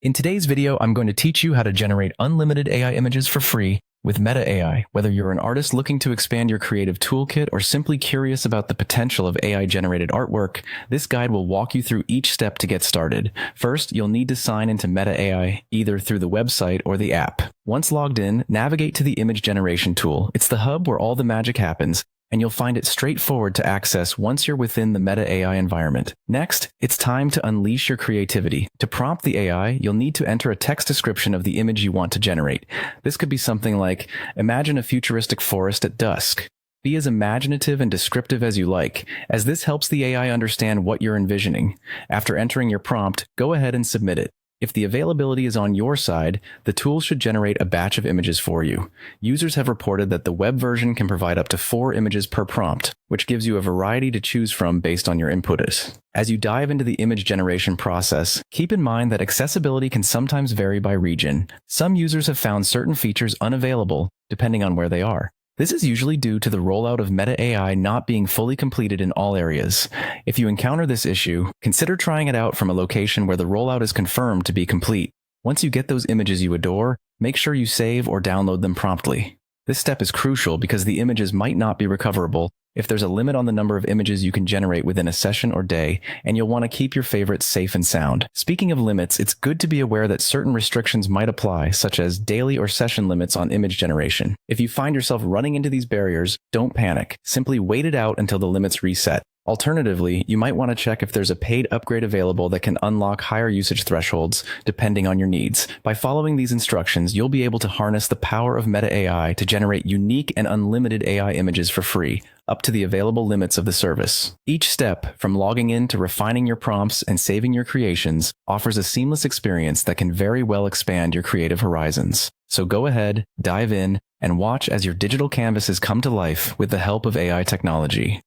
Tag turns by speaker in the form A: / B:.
A: In today's video, I'm going to teach you how to generate unlimited AI images for free with Meta AI. Whether you're an artist looking to expand your creative toolkit or simply curious about the potential of AI-generated artwork, this guide will walk you through each step to get started. First, you'll need to sign into Meta AI either through the website or the app. Once logged in, navigate to the image generation tool. It's the hub where all the magic happens, and you'll find it straightforward to access once you're within the Meta AI environment. Next, it's time to unleash your creativity. To prompt the AI, you'll need to enter a text description of the image you want to generate. This could be something like, imagine a futuristic forest at dusk. Be as imaginative and descriptive as you like, as this helps the AI understand what you're envisioning. After entering your prompt, go ahead and submit it. If the availability is on your side, the tool should generate a batch of images for you. Users have reported that the web version can provide up to 4 images per prompt, which gives you a variety to choose from based on your input. As you dive into the image generation process, keep in mind that accessibility can sometimes vary by region. Some users have found certain features unavailable, depending on where they are. This is usually due to the rollout of Meta AI not being fully completed in all areas. If you encounter this issue, consider trying it out from a location where the rollout is confirmed to be complete. Once you get those images you adore, make sure you save or download them promptly. This step is crucial because the images might not be recoverable if there's a limit on the number of images you can generate within a session or day, and you'll want to keep your favorites safe and sound. Speaking of limits, it's good to be aware that certain restrictions might apply, such as daily or session limits on image generation. If you find yourself running into these barriers, don't panic. Simply wait it out until the limits reset. Alternatively, you might want to check if there's a paid upgrade available that can unlock higher usage thresholds depending on your needs. By following these instructions, you'll be able to harness the power of Meta AI to generate unique and unlimited AI images for free, up to the available limits of the service. Each step, from logging in to refining your prompts and saving your creations, offers a seamless experience that can very well expand your creative horizons. So go ahead, dive in, and watch as your digital canvases come to life with the help of AI technology.